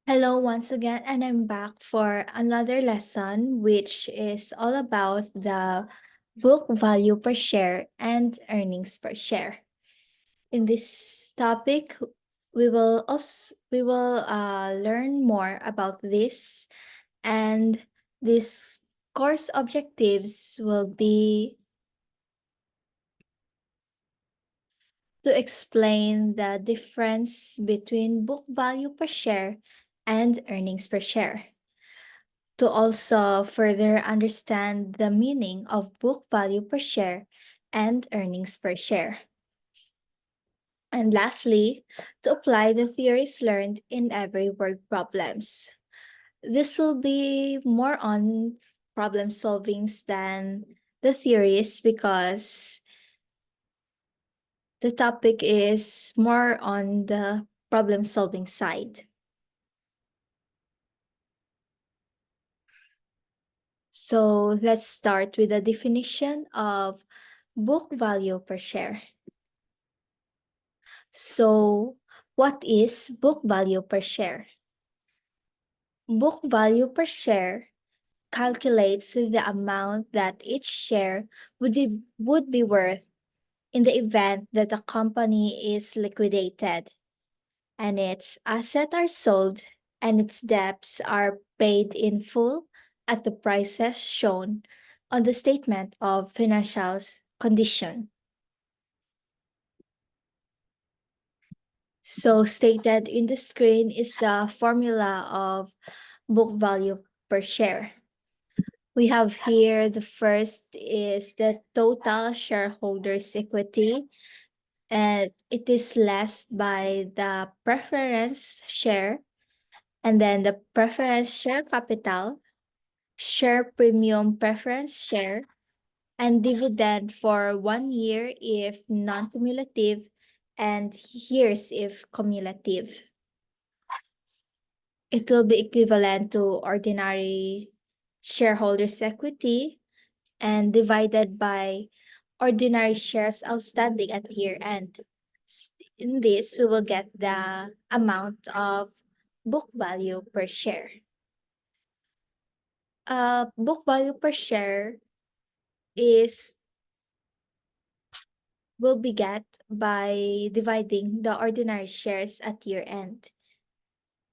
Hello once again, and I'm back for another lesson, which is all about the book value per share and earnings per share. In this topic, we will learn more about this, and these course objectives will be to explain the difference between book value per share and earnings per share, to also further understand the meaning of book value per share and earnings per share. And lastly, to apply the theories learned in every word problems. This will be more on problem solvings than the theories because the topic is more on the problem solving side. So let's start with the definition of book value per share. So, what is book value per share? Book value per share calculates the amount that each share would be worth in the event that the company is liquidated and its assets are sold and its debts are paid in full at the prices shown on the statement of financial condition. So stated in the screen is the formula of book value per share. We have here the first is the total shareholders' equity, and it is less by the preference share, and then the preference share capital, share premium preference share, and dividend for 1 year if non-cumulative and years if cumulative. It will be equivalent to ordinary shareholders' equity and divided by ordinary shares outstanding at year end. In this, we will get the amount of book value per share. Book value per share is will be get by dividing the ordinary shares at year end.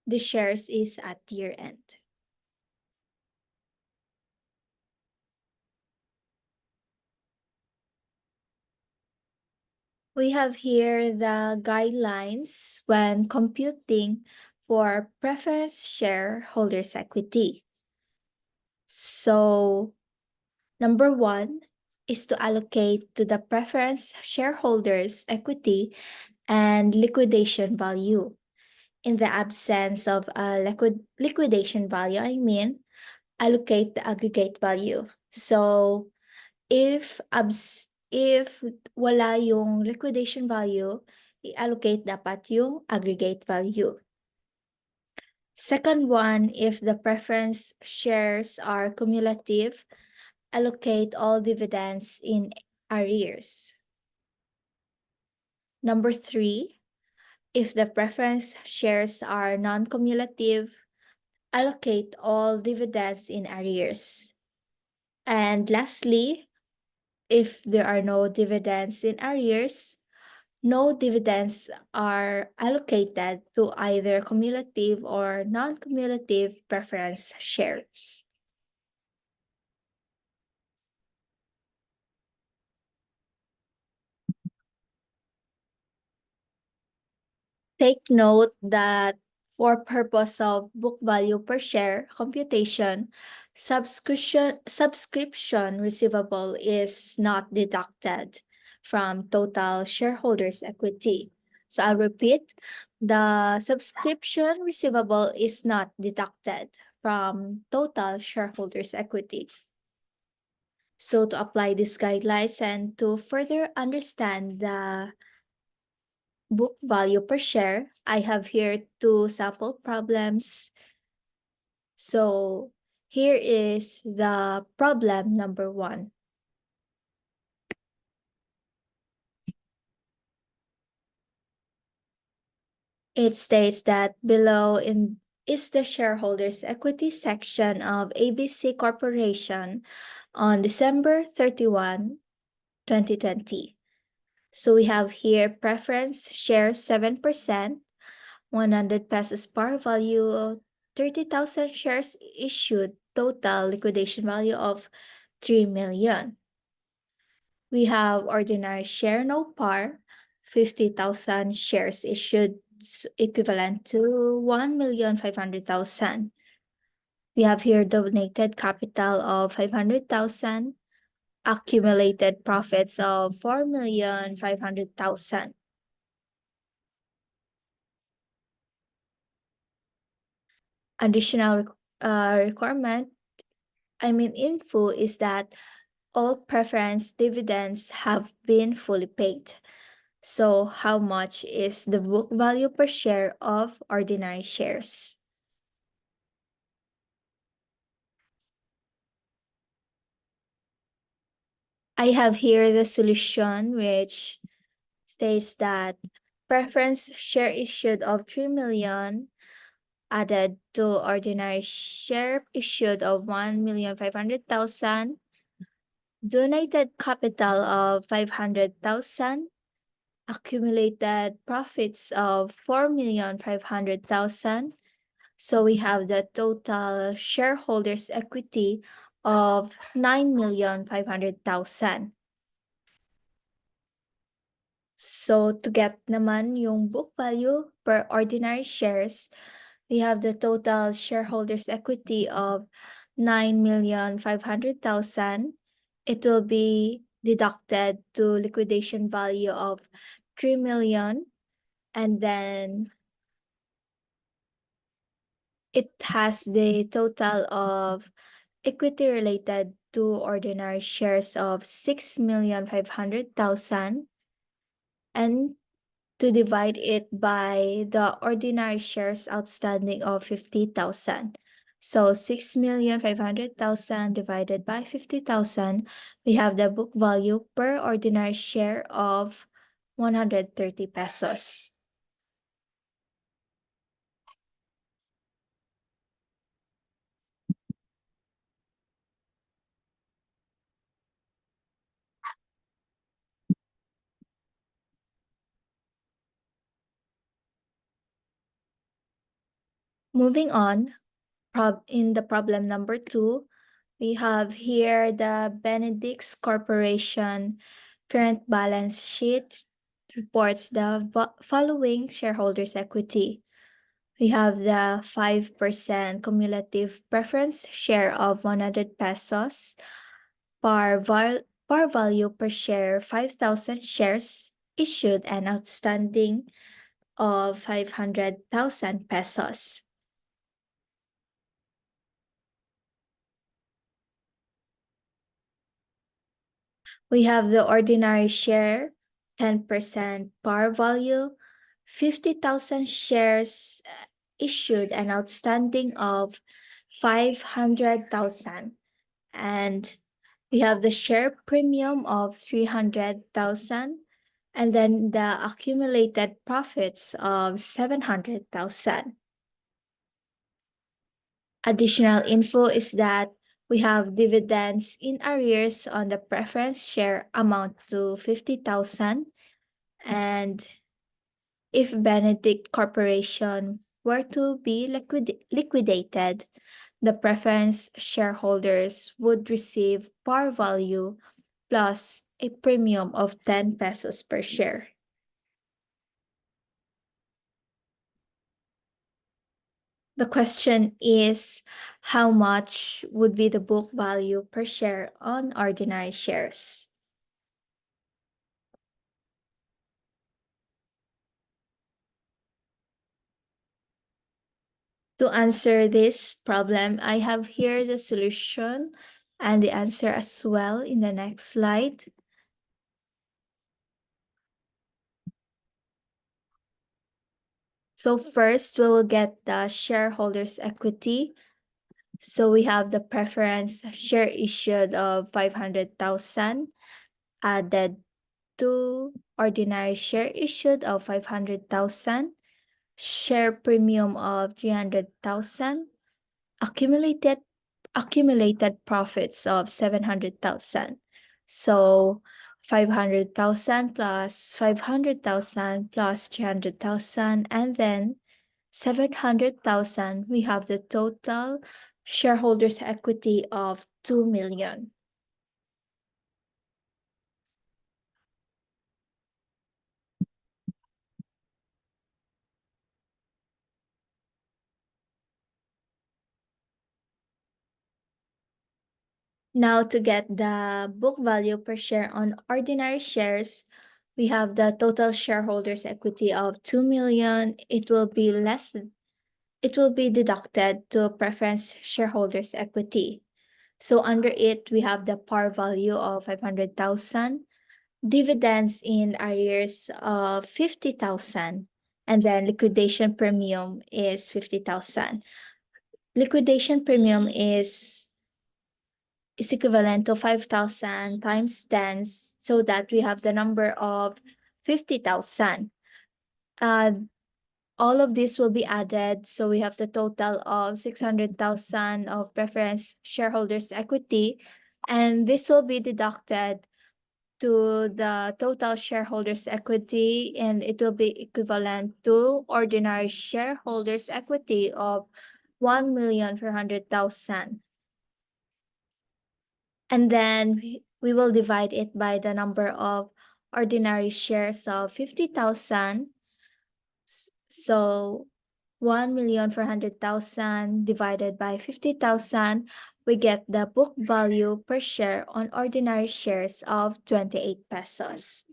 The shares is at year end. We have here the guidelines when computing for preference shareholders' equity. So, number one is to allocate to the preference shareholders' equity and liquidation value. In the absence of a liquidation value, allocate the aggregate value. So, if wala yung liquidation value, i-allocate dapat yung aggregate value. Second one, if the preference shares are cumulative, allocate all dividends in arrears. Number three, if the preference shares are non-cumulative, allocate all dividends in arrears. And lastly, if there are no dividends in arrears, no dividends are allocated to either cumulative or non-cumulative preference shares. Take note that for purpose of book value per share computation, subscription receivable is not deducted from total shareholders' equity. So I'll repeat, the subscription receivable is not deducted from total shareholders' equity. So to apply these guidelines and to further understand the book value per share, I have here two sample problems. So here is the problem number one. It states that below is the shareholders' equity section of ABC Corporation on December 31, 2020. So we have here preference shares 7%, 100 pesos par value, 30,000 shares issued, total liquidation value of 3 million. We have ordinary share no par, 50,000 shares issued, equivalent to 1,500,000. We have here donated capital of 500,000, accumulated profits of 4,500,000. Additional requirement, info is that all preference dividends have been fully paid. So how much is the book value per share of ordinary shares? I have here the solution, which states that preference share issued of 3 million added to ordinary share issued of 1,500,000, donated capital of 500,000, accumulated profits of 4,500,000. So we have the total shareholders equity of 9,500,000. So to get naman yung book value per ordinary shares, we have the total shareholders equity of 9,500,000. It will be deducted to liquidation value of 3 million, and then it has the total of equity related to ordinary shares of 6,500,000, and to divide it by the ordinary shares outstanding of 50,000. So 6,500,000 divided by 50,000, we have the book value per ordinary share of 130 pesos. Moving on, in the problem number 2, we have here the Benedict's Corporation current balance sheet reports the following shareholders' equity. We have the 5% cumulative preference share of 100 pesos, par value per share 5,000 shares issued and outstanding of 500,000 pesos. We have the ordinary share, 10% par value, 50,000 shares issued and outstanding of 500,000. And we have the share premium of 300,000, and then the accumulated profits of 700,000. Additional info is that we have dividends in arrears on the preference share amount to 50,000. And if Benedict Corporation were to be liquidated, the preference shareholders would receive par value plus a premium of 10 pesos per share. The question is, how much would be the book value per share on ordinary shares? To answer this problem, I have here the solution and the answer as well in the next slide. So first, we will get the shareholders' equity. So we have the preference share issued of 500,000 added to ordinary share issued of 500,000. share premium of 300,000, accumulated profits of 700,000. So 500,000 plus 500,000 plus 300,000, and then 700,000, we have the total shareholders' equity of 2 million. Now, to get the book value per share on ordinary shares, we have the total shareholders' equity of 2 million. It will be deducted to preference shareholders' equity. So under it, we have the par value of 500,000, dividends in arrears of 50,000, and then liquidation premium is 50,000. Liquidation premium is equivalent to 5,000 times 10, so that we have the number of 50,000. All of this will be added, so we have the total of 600,000 of preference shareholders' equity, and this will be deducted to the total shareholders' equity, and it will be equivalent to ordinary shareholders' equity of 1,400,000. And then we will divide it by the number of ordinary shares of 50,000. So 1,400,000 divided by 50,000, we get the book value per share on ordinary shares of 28 pesos.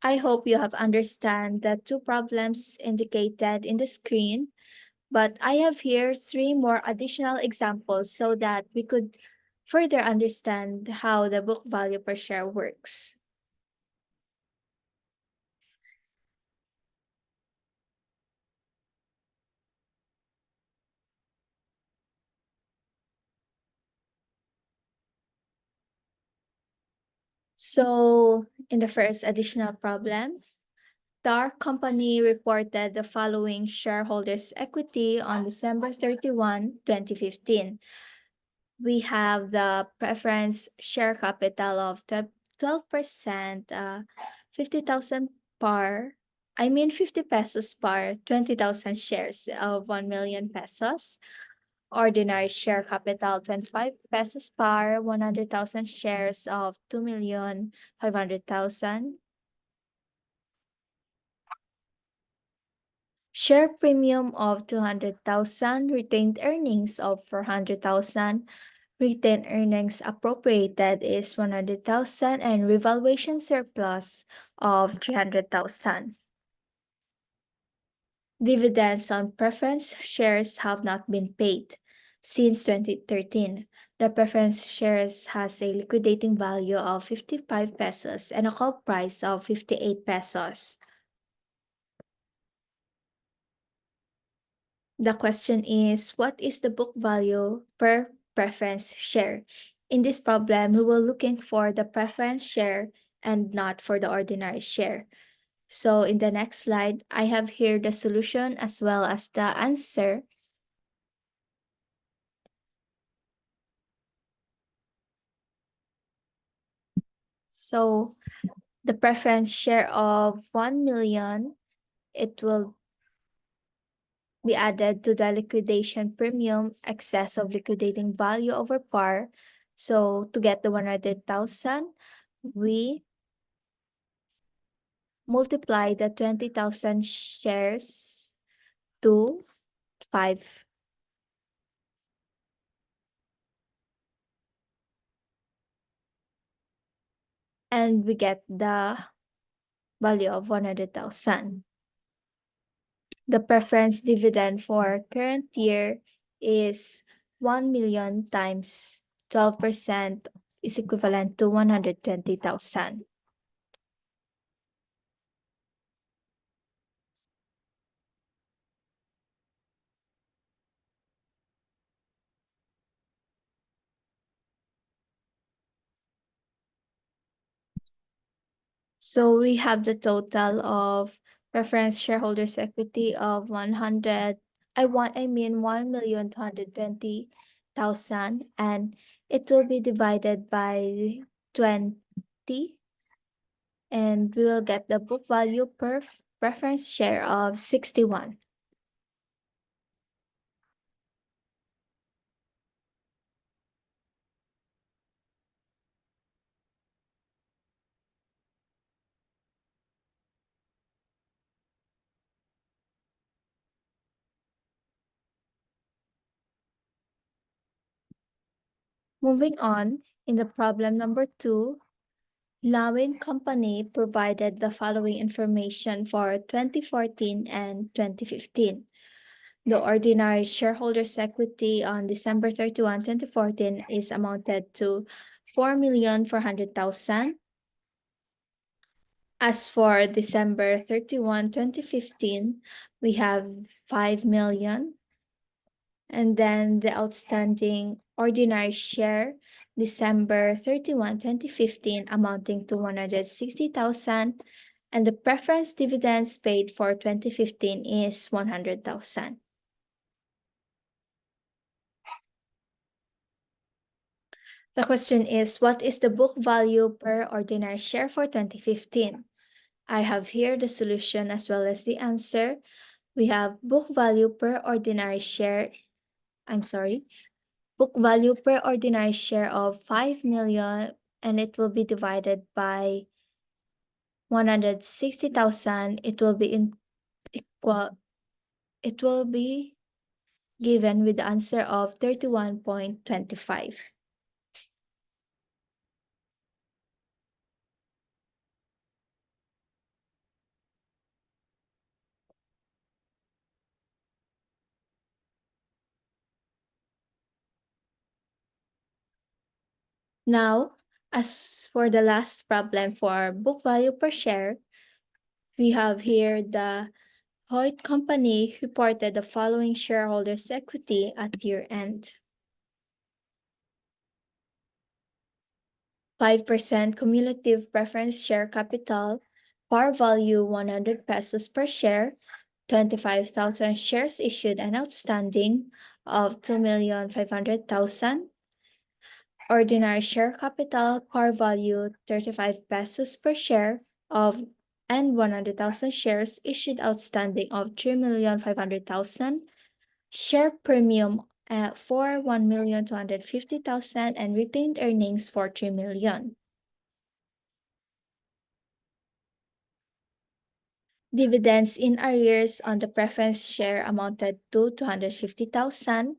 I hope you have understand the two problems indicated in the screen, but I have here three more additional examples so that we could further understand how the book value per share works. So in the first additional problem, Star Company reported the following shareholders' equity on December 31, 2015. We have the preference share capital of 12%, 50,000 par, 50 pesos par, 20,000 shares of 1 million pesos. Ordinary share capital, 25 pesos par, 100,000 shares of 2,500,000. Share premium of 200,000, retained earnings of 400,000, retained earnings appropriated is 100,000, and revaluation surplus of 300,000. Dividends on preference shares have not been paid since 2013. The preference shares has a liquidating value of 55 pesos and a call price of 58 pesos. The question is, what is the book value per preference share? In this problem, we will looking for the preference share and not for the ordinary share. So in the next slide, I have here the solution as well as the answer. So the preference share of 1 million, it will be added to the liquidation premium excess of liquidating value over par. So to get the 100,000, we multiply the 20,000 shares to 5. And we get the value of 100,000. The preference dividend for current year is 1 million times 12% is equivalent to 120,000. So we have the total of Preference shareholders equity of 1,220,000, and it will be divided by 20, and we will get the book value per preference share of 61. Moving on, in the problem number 2, Lawin Company provided the following information for 2014 and 2015. The ordinary shareholders' equity on December 31, 2014 is amounted to 4,400,000. As for December 31, 2015, we have 5 million. And then the outstanding ordinary share December 31, 2015 amounting to 160,000, and the preference dividends paid for 2015 is 100,000. The question is, what is the book value per ordinary share for 2015? I have here the solution as well as the answer. We have book value per ordinary share, book value per ordinary share of 5 million, and it will be divided by 160,000. It will be given with the answer of 31.25. Now, as for the last problem for book value per share, we have here the Hoyt Company reported the following shareholders' equity at year end. 5% cumulative preference share capital, par value 100 pesos per share, 25,000 shares issued and outstanding of 2,500,000. Ordinary share capital, par value 35 pesos per share of and 100,000 shares issued outstanding of 3,500,000. Share premium for 1,250,000 and retained earnings for 3 million. Dividends in arrears on the preference share amounted to 250,000.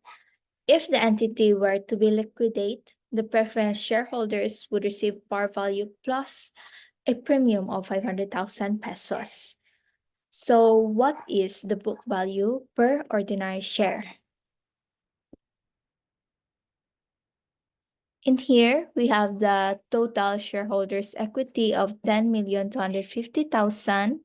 If the entity were to be liquidate, the preference shareholders would receive par value plus a premium of 500,000 pesos. So what is the book value per ordinary share? In here, we have the total shareholders' equity of 10,250,000.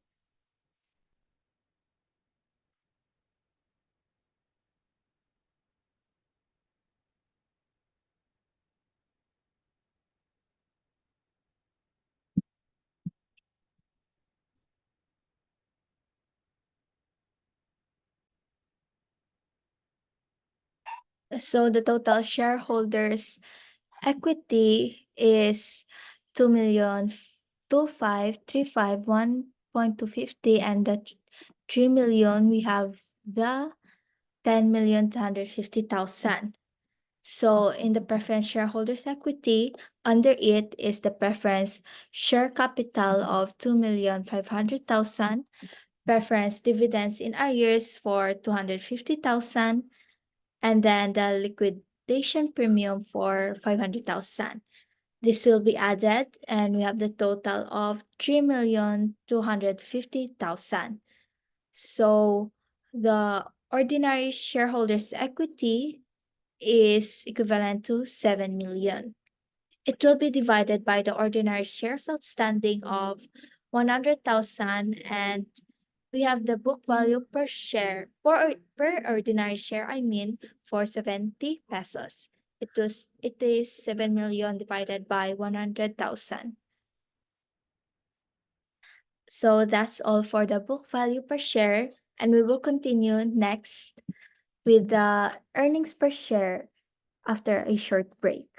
So the total shareholders' equity is 2,25351.250, and the 3 million, we have the 10,250,000. So in the preference shareholders equity, under it is the preference share capital of 2,500,000, preference dividends in arrears for 250,000, and then the liquidation premium for 500,000. This will be added, and we have the total of 3,250,000. So the ordinary shareholders equity is equivalent to 7 million. It will be divided by the ordinary shares outstanding of 100,000, and we have the book value per share, per ordinary share, for 70 pesos. It is 7 million divided by 100,000. So that's all for the book value per share, and we will continue next with the earnings per share after a short break.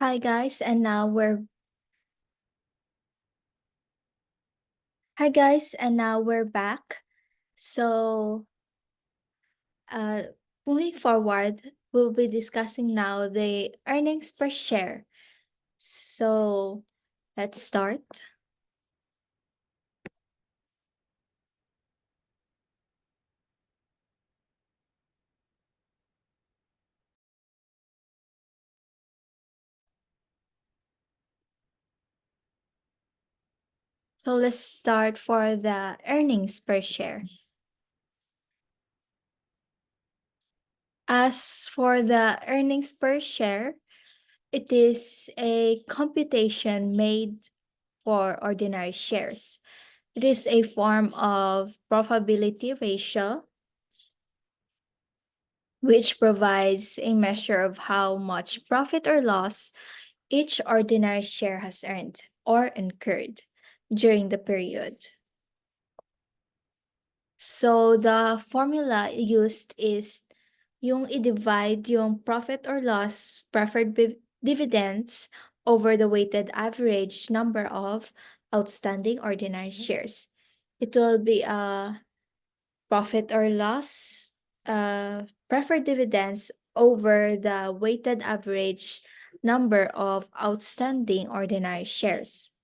Hi guys, and now we're Hi guys, and now we're back. So, uh, moving forward, we'll be discussing now the earnings per share. So, let's start. So, let's start for the earnings per share. As for the earnings per share, it is a computation made for ordinary shares. It is a form of profitability ratio which provides a measure of how much profit or loss each ordinary share has earned or incurred during the period. So the formula used is yung i-divide yung profit or loss preferred dividends over the weighted average number of outstanding ordinary shares. It will be a profit or loss preferred dividends over the weighted average number of outstanding ordinary shares.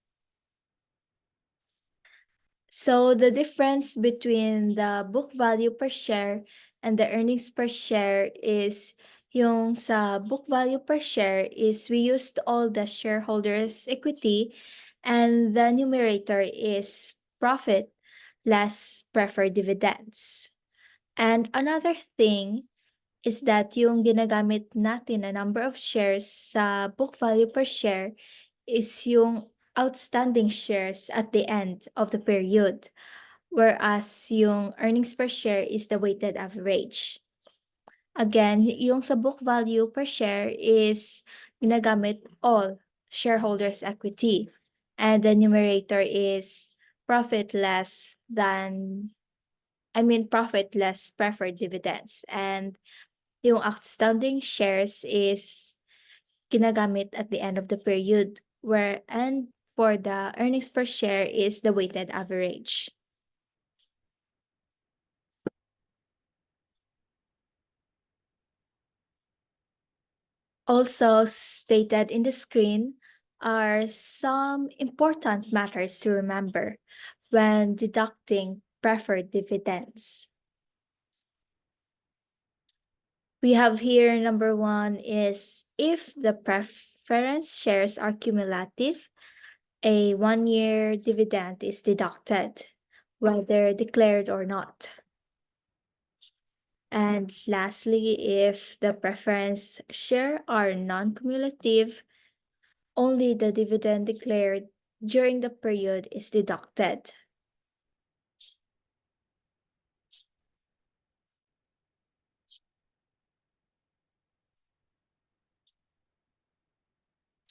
So the difference between the book value per share and the earnings per share is yung sa book value per share is we used all the shareholders' equity and the numerator is profit less preferred dividends. And another thing is that yung ginagamit natin na number of shares sa book value per share is yung outstanding shares at the end of the period, whereas yung earnings per share is the weighted average. Again, yung sa book value per share is ginagamit all shareholders' equity, and the numerator is profit less profit less preferred dividends. And yung outstanding shares is ginagamit at the end of the period, and for the earnings per share is the weighted average. Also stated in the screen are some important matters to remember when deducting preferred dividends. We have here number one is if the preference shares are cumulative, a 1-year dividend is deducted, whether declared or not. And lastly, if the preference share are non-cumulative, only the dividend declared during the period is deducted.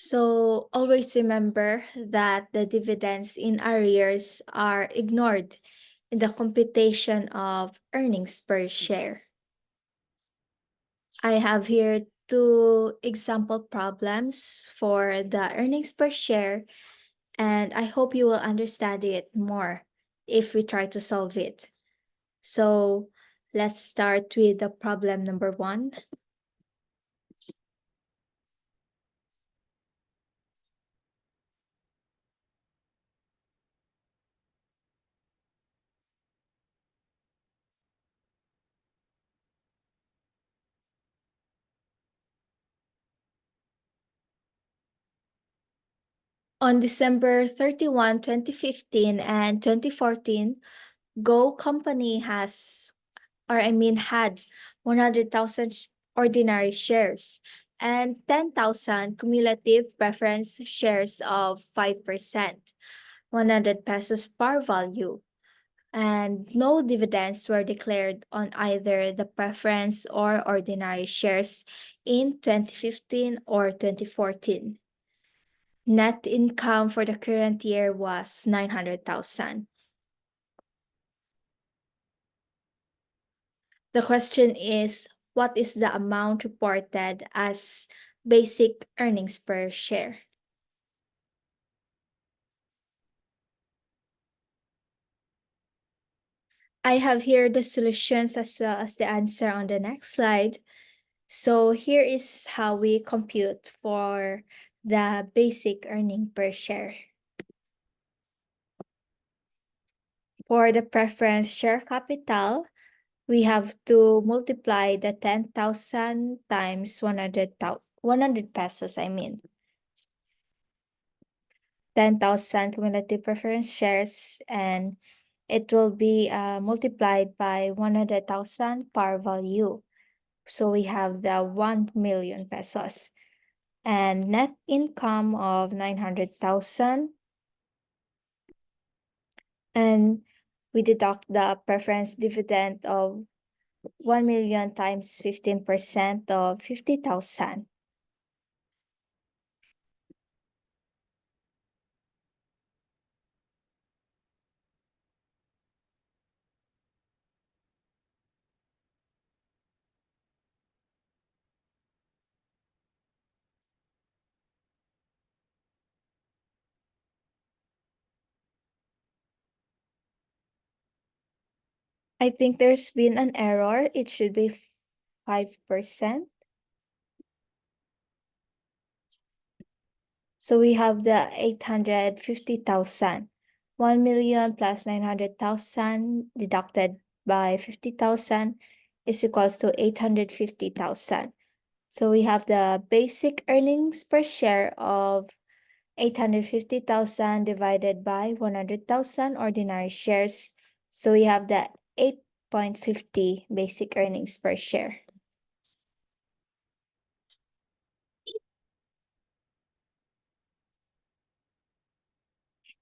So always remember that the dividends in arrears are ignored in the computation of earnings per share. I have here two example problems for the earnings per share, and I hope you will understand it more if we try to solve it. So let's start with the problem number one. On December 31, 2015 and 2014, Go Company had 100,000 ordinary shares and 10,000 cumulative preference shares of 5%, 100 pesos par value, and no dividends were declared on either the preference or ordinary shares in 2015 or 2014. Net income for the current year was 900,000. The question is, what is the amount reported as basic earnings per share. I have here the solutions as well as the answer on the next slide. So here is how we compute for the basic earning per share. For the preference share capital, we have to multiply the 10,000 times 100 pesos, 10,000 cumulative preference shares, and it will be multiplied by 100,000 par value. So we have the 1 million pesos and net income of 900,000. And we deduct the preference dividend of 1 million times 15% of 50,000. I think there's been an error. It should be 5%. So we have the 850,000. 1 million plus 900,000 deducted by 50,000 is equals to 850,000. So we have the basic earnings per share of 850,000 divided by 100,000 ordinary shares. So we have the 8.50 basic earnings per share.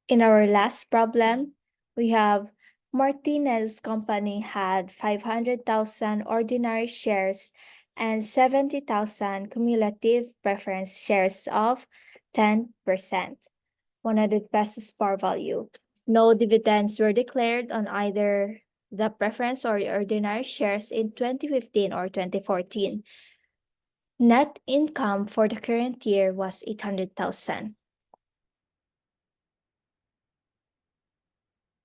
In our last problem, we have Martinez Company had 500,000 ordinary shares and 70,000 cumulative preference shares of 10%, 100 pesos par value. No dividends were declared on either the preference or ordinary shares in 2015 or 2014. Net income for the current year was 800,000.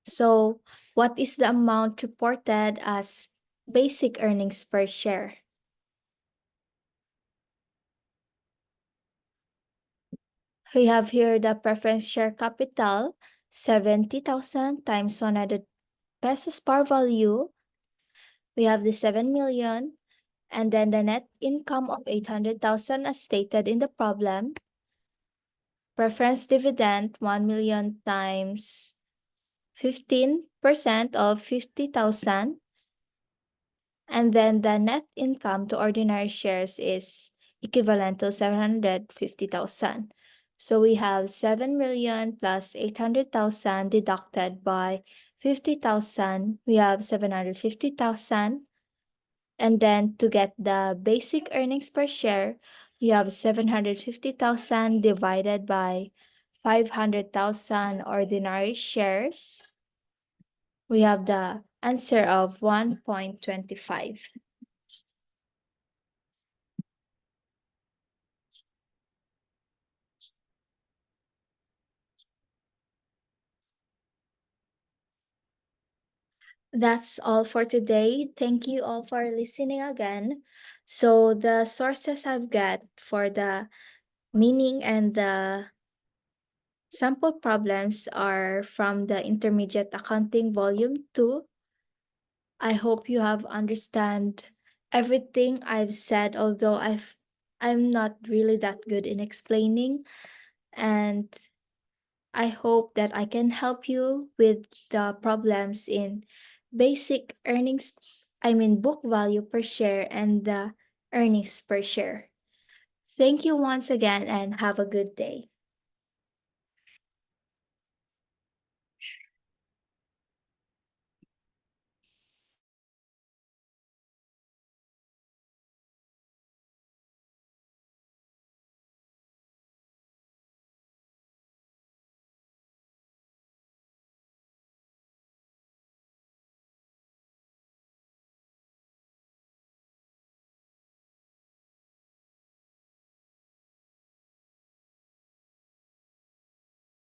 So, what is the amount reported as basic earnings per share? We have here the preference share capital, 70,000 times 100 pesos par value. We have the 7 million, and then the net income of 800,000 as stated in the problem. Preference dividend, 1 million times 15% of 50,000. And then the net income to ordinary shares is equivalent to 750,000. So we have 7 million plus 800,000 deducted by 50,000. We have 750,000. And then to get the basic earnings per share, we have 750,000 divided by 500,000 ordinary shares. We have the answer of 1.25. That's all for today. Thank you all for listening again. So the sources I've got for the meaning and the sample problems are from the Intermediate Accounting Volume 2. I hope you have understand everything I've said, although I'm not really that good in explaining, and I hope that I can help you with the problems in basic earnings, book value per share and the earnings per share. Thank you once again and have a good day.